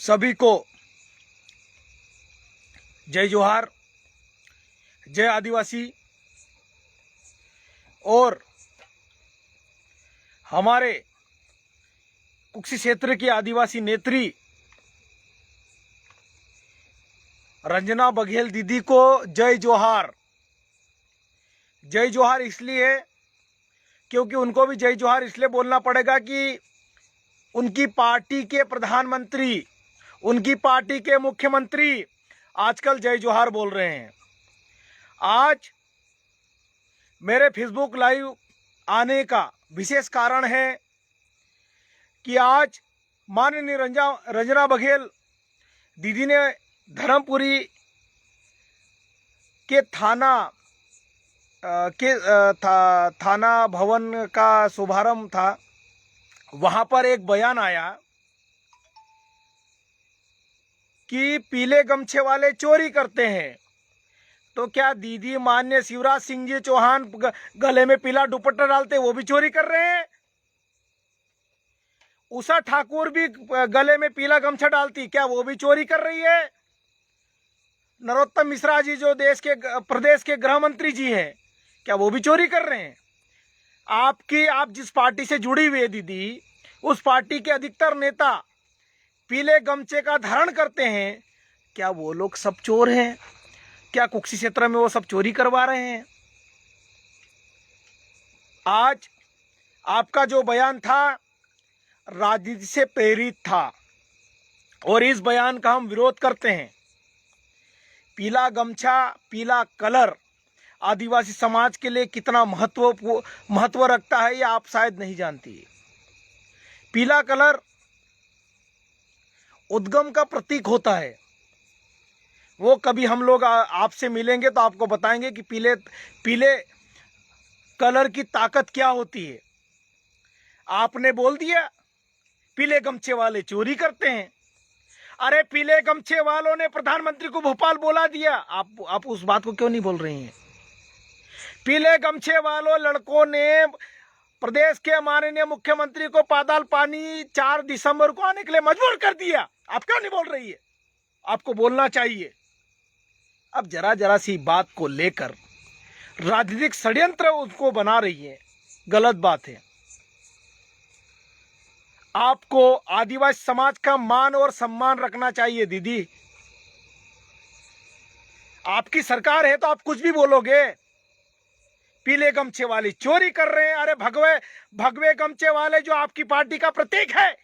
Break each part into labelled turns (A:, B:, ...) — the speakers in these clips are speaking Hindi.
A: सभी को जय जोहार, जय आदिवासी। और हमारे कुक्षी क्षेत्र की आदिवासी नेत्री रंजना बघेल दीदी को जय जोहार। जय जोहार इसलिए क्योंकि उनको भी जय जोहार इसलिए बोलना पड़ेगा कि उनकी पार्टी के प्रधानमंत्री, उनकी पार्टी के मुख्यमंत्री आजकल जय जोहार बोल रहे हैं। आज मेरे फेसबुक लाइव आने का विशेष कारण है कि आज माननीय रंजना बघेल दीदी ने धर्मपुरी के थाना भवन का शुभारंभ था। वहां पर एक बयान आया कि पीले गमछे वाले चोरी करते हैं। तो क्या दीदी माननीय शिवराज सिंह जी चौहान गले में पीला दुपट्टा डालते वो भी चोरी कर रहे हैं? उषा ठाकुर भी गले में पीला गमछा डालती, क्या वो भी चोरी कर रही है? नरोत्तम मिश्रा जी जो प्रदेश के गृह मंत्री जी हैं, क्या वो भी चोरी कर रहे हैं? आप जिस पार्टी से जुड़ी हुई है दीदी, उस पार्टी के अधिकतर नेता पीले गमछे का धारण करते हैं, क्या वो लोग सब चोर हैं? क्या कुक्षी क्षेत्र में वो सब चोरी करवा रहे हैं? आज आपका जो बयान था राजनीति से प्रेरित था और इस बयान का हम विरोध करते हैं। पीला गमछा, पीला कलर आदिवासी समाज के लिए कितना महत्व रखता है ये आप शायद नहीं जानती। पीला कलर उद्गम का प्रतीक होता है। वो कभी हम लोग आपसे मिलेंगे तो आपको बताएंगे कि पीले कलर की ताकत क्या होती है। आपने बोल दिया पीले गमछे वाले चोरी करते हैं। अरे पीले गमछे वालों ने प्रधानमंत्री को भोपाल बोला दिया, आप उस बात को क्यों नहीं बोल रही हैं? पीले गमछे वालों लड़कों ने प्रदेश के माननीय मुख्यमंत्री को पाताल पानी 4 दिसंबर को आने के लिए मजबूर कर दिया, आप क्यों नहीं बोल रही है? आपको बोलना चाहिए। अब जरा सी बात को लेकर राजनीतिक षड्यंत्र उसको बना रही है, गलत बात है। आपको आदिवासी समाज का मान और सम्मान रखना चाहिए दीदी। आपकी सरकार है तो आप कुछ भी बोलोगे। पीले गमछे वाले चोरी कर रहे हैं। अरे भगवे गमछे वाले जो आपकी पार्टी का प्रतीक है,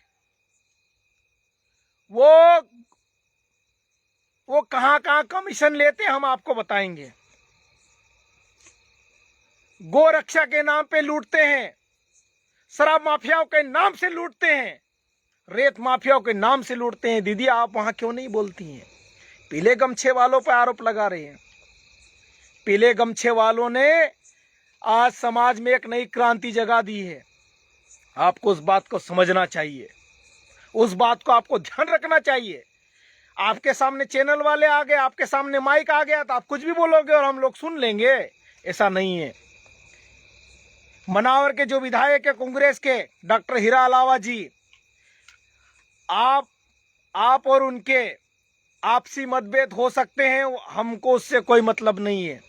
A: वो कहां कमीशन लेते हैं हम आपको बताएंगे। गो रक्षा के नाम पे लूटते हैं, शराब माफियाओं के नाम से लूटते हैं, रेत माफियाओं के नाम से लूटते हैं। दीदी आप वहां क्यों नहीं बोलती हैं? पीले गमछे वालों पर आरोप लगा रहे हैं। पीले गमछे वालों ने आज समाज में एक नई क्रांति जगा दी है। आपको उस बात को समझना चाहिए, उस बात को आपको ध्यान रखना चाहिए। आपके सामने चैनल वाले आ गए, आपके सामने माइक आ गया तो आप कुछ भी बोलोगे और हम लोग सुन लेंगे, ऐसा नहीं है। मनावर के जो विधायक है कांग्रेस के डॉक्टर हीरा अलावा जी, आप और उनके आपसी मतभेद हो सकते हैं, हमको उससे कोई मतलब नहीं है।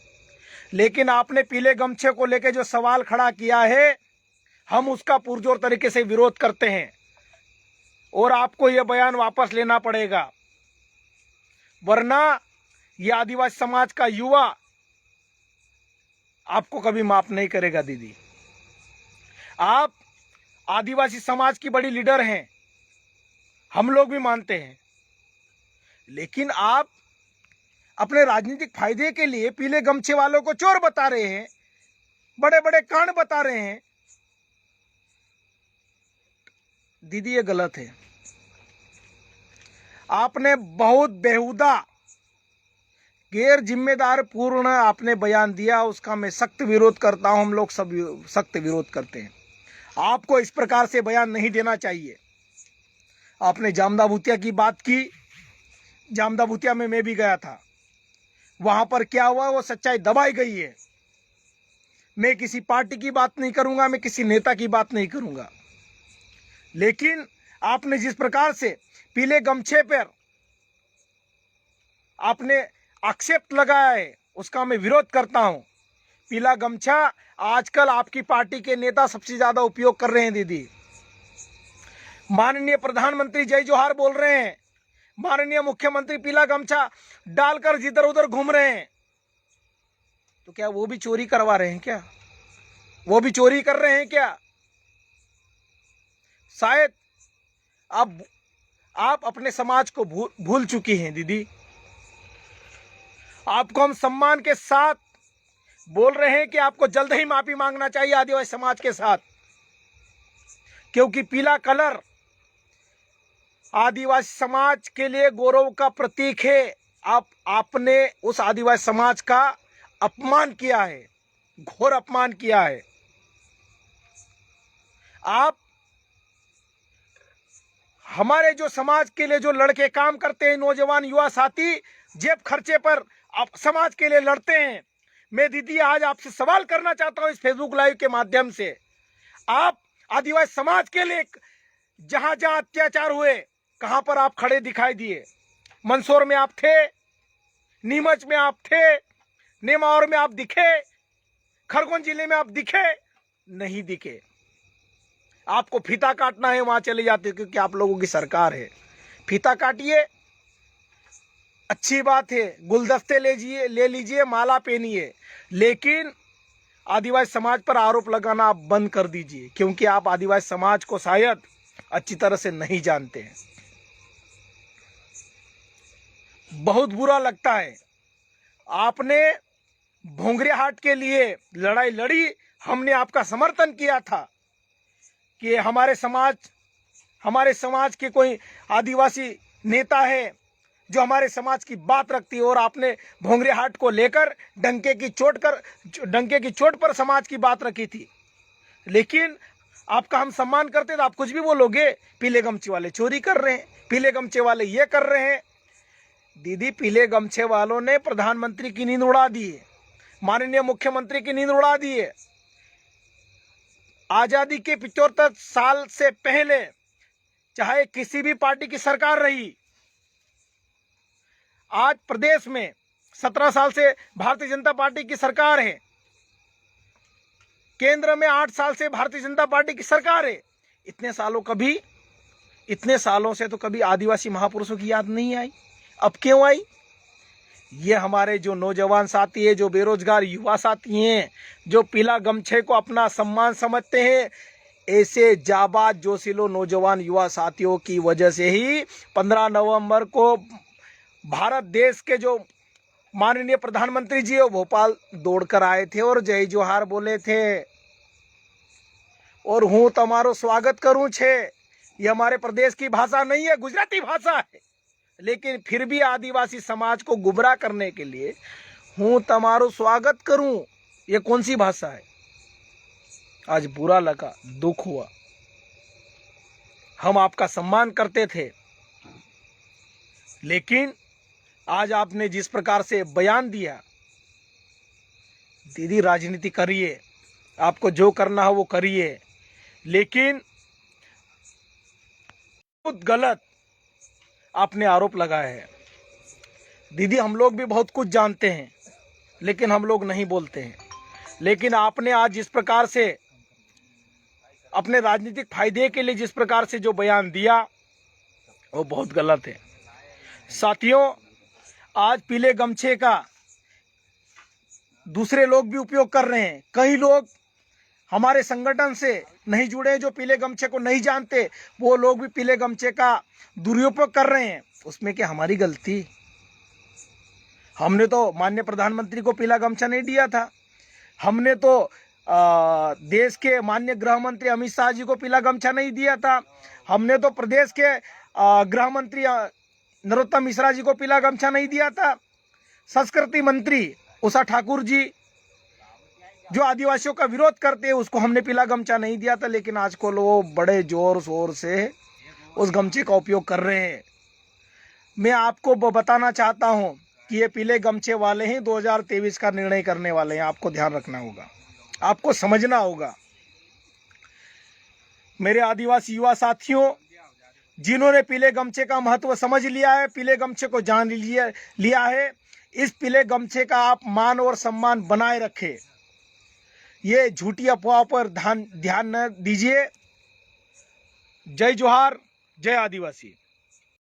A: लेकिन आपने पीले गमछे को लेकर जो सवाल खड़ा किया है, हम उसका पुरजोर तरीके से विरोध करते हैं और आपको यह बयान वापस लेना पड़ेगा, वरना यह आदिवासी समाज का युवा आपको कभी माफ नहीं करेगा दीदी। आप आदिवासी समाज की बड़ी लीडर हैं, हम लोग भी मानते हैं, लेकिन आप अपने राजनीतिक फायदे के लिए पीले गमछे वालों को चोर बता रहे हैं, बड़े बड़े कांड बता रहे हैं। दीदी ये गलत है। आपने बहुत बेहुदा गैर जिम्मेदार पूर्ण आपने बयान दिया, उसका मैं सख्त विरोध करता हूं। हम लोग सब सख्त विरोध करते हैं। आपको इस प्रकार से बयान नहीं देना चाहिए। आपने जामदा भूतिया की बात की, जामदा भूतिया में मैं भी गया था, वहां पर क्या हुआ वो सच्चाई दबाई गई है। मैं किसी पार्टी की बात नहीं करूंगा, मैं किसी नेता की बात नहीं करूंगा, लेकिन आपने जिस प्रकार से पीले गमछे पर आपने आक्षेप लगाया है उसका मैं विरोध करता हूं। पीला गमछा आजकल आपकी पार्टी के नेता सबसे ज्यादा उपयोग कर रहे हैं दीदी। माननीय प्रधानमंत्री जय जोहार बोल रहे हैं, माननीय मुख्यमंत्री पीला गमछा डालकर जिधर उधर घूम रहे हैं, तो क्या वो भी चोरी करवा रहे हैं? क्या वो भी चोरी कर रहे हैं क्या? शायद अब आप अपने समाज को भूल चुकी हैं दीदी। आपको हम सम्मान के साथ बोल रहे हैं कि आपको जल्द ही माफी मांगना चाहिए आदिवासी समाज के साथ, क्योंकि पीला कलर आदिवासी समाज के लिए गौरव का प्रतीक है। आपने उस आदिवासी समाज का अपमान किया है, घोर अपमान किया है। आप हमारे जो समाज के लिए जो लड़के काम करते हैं, नौजवान युवा साथी जेब खर्चे पर आप समाज के लिए लड़ते हैं। मैं दीदी आज आपसे सवाल करना चाहता हूं इस फेसबुक लाइव के माध्यम से, आप आदिवासी समाज के लिए जहां जहां अत्याचार हुए कहां पर आप खड़े दिखाई दिए? मंदसौर में आप थे, नीमच में आप थे, नेमावर में आप दिखे, खरगोन जिले में आप दिखे? नहीं दिखे। आपको फीता काटना है वहां चले जाते, क्योंकि आप लोगों की सरकार है। फीता काटिए, अच्छी बात है, गुलदस्ते ले लीजिए, माला पहनिए, लेकिन आदिवासी समाज पर आरोप लगाना आप बंद कर दीजिए, क्योंकि आप आदिवासी समाज को शायद अच्छी तरह से नहीं जानते हैं। बहुत बुरा लगता है, आपने भोंगरे हाट के लिए लड़ाई लड़ी, हमने आपका समर्थन किया था कि हमारे समाज के कोई आदिवासी नेता है जो हमारे समाज की बात रखती है, और आपने भोंगरे हाट को लेकर डंके की चोट पर समाज की बात रखी थी। लेकिन आपका हम सम्मान करते तो आप कुछ भी बोलोगे, पीले गमछे वाले चोरी कर रहे हैं, पीले गमछे वाले ये कर रहे हैं। दीदी, पीले गमछे वालों ने प्रधानमंत्री की नींद उड़ा दी है, माननीय मुख्यमंत्री की नींद उड़ा दी है। आजादी के 75 साल से पहले चाहे किसी भी पार्टी की सरकार रही, आज प्रदेश में 17 साल से भारतीय जनता पार्टी की सरकार है, केंद्र में 8 साल से भारतीय जनता पार्टी की सरकार है। इतने सालों से तो कभी आदिवासी महापुरुषों की याद नहीं आई। अब क्यों आई? ये हमारे जो नौजवान साथी है, जो बेरोजगार युवा साथी हैं, जो पीला गमछे को अपना सम्मान समझते हैं, ऐसे जाबाज जोशीलो नौजवान युवा साथियों की वजह से ही 15 नवंबर को भारत देश के जो माननीय प्रधानमंत्री जी वो भोपाल दौड़कर आए थे और जय जोहार बोले थे, और हूं तुम्हारो स्वागत करूं छे। ये हमारे प्रदेश की भाषा नहीं है, गुजराती भाषा है, लेकिन फिर भी आदिवासी समाज को गुमराह करने के लिए हूं तुम्हारो स्वागत करूं, ये कौन सी भाषा है? आज बुरा लगा, दुख हुआ। हम आपका सम्मान करते थे, लेकिन आज आपने जिस प्रकार से बयान दिया, दीदी राजनीति करिए, आपको जो करना हो वो करिए, लेकिन बहुत गलत आपने आरोप लगाया है। दीदी, हम लोग भी बहुत कुछ जानते हैं, लेकिन हम लोग नहीं बोलते हैं। लेकिन आपने आज जिस प्रकार से अपने राजनीतिक फायदे के लिए जिस प्रकार से जो बयान दिया, वो बहुत गलत है। साथियों, आज पीले गमछे का दूसरे लोग भी उपयोग कर रहे हैं। कई लोग हमारे संगठन से नहीं जुड़े, जो पीले गमछे को नहीं जानते, वो लोग भी पीले गमछे का दुरुपयोग कर रहे हैं। उसमें क्या हमारी गलती? हमने तो माननीय प्रधानमंत्री को पीला गमछा नहीं दिया था, हमने तो देश के माननीय गृह मंत्री अमित शाह जी को पीला गमछा नहीं दिया था, हमने तो प्रदेश के गृह मंत्री नरोत्तम मिश्रा जी को पीला गमछा नहीं दिया था, संस्कृति मंत्री उषा ठाकुर जी जो आदिवासियों का विरोध करते हैं, उसको हमने पीला गमछा नहीं दिया था। लेकिन आजकल वो बड़े जोर शोर से उस गमछे का उपयोग कर रहे हैं। मैं आपको बताना चाहता हूं कि ये पीले गमछे वाले ही 2023 का निर्णय करने वाले हैं। आपको ध्यान रखना होगा, आपको समझना होगा। मेरे आदिवासी युवा साथियों, जिन्होंने पीले गमछे का महत्व समझ लिया है, पीले गमछे को जान लिया है, इस पीले गमछे का आप मान और सम्मान बनाए रखें। ये झूठी अफवाह पर ध्यान न दीजिए। जय जोहार, जय आदिवासी।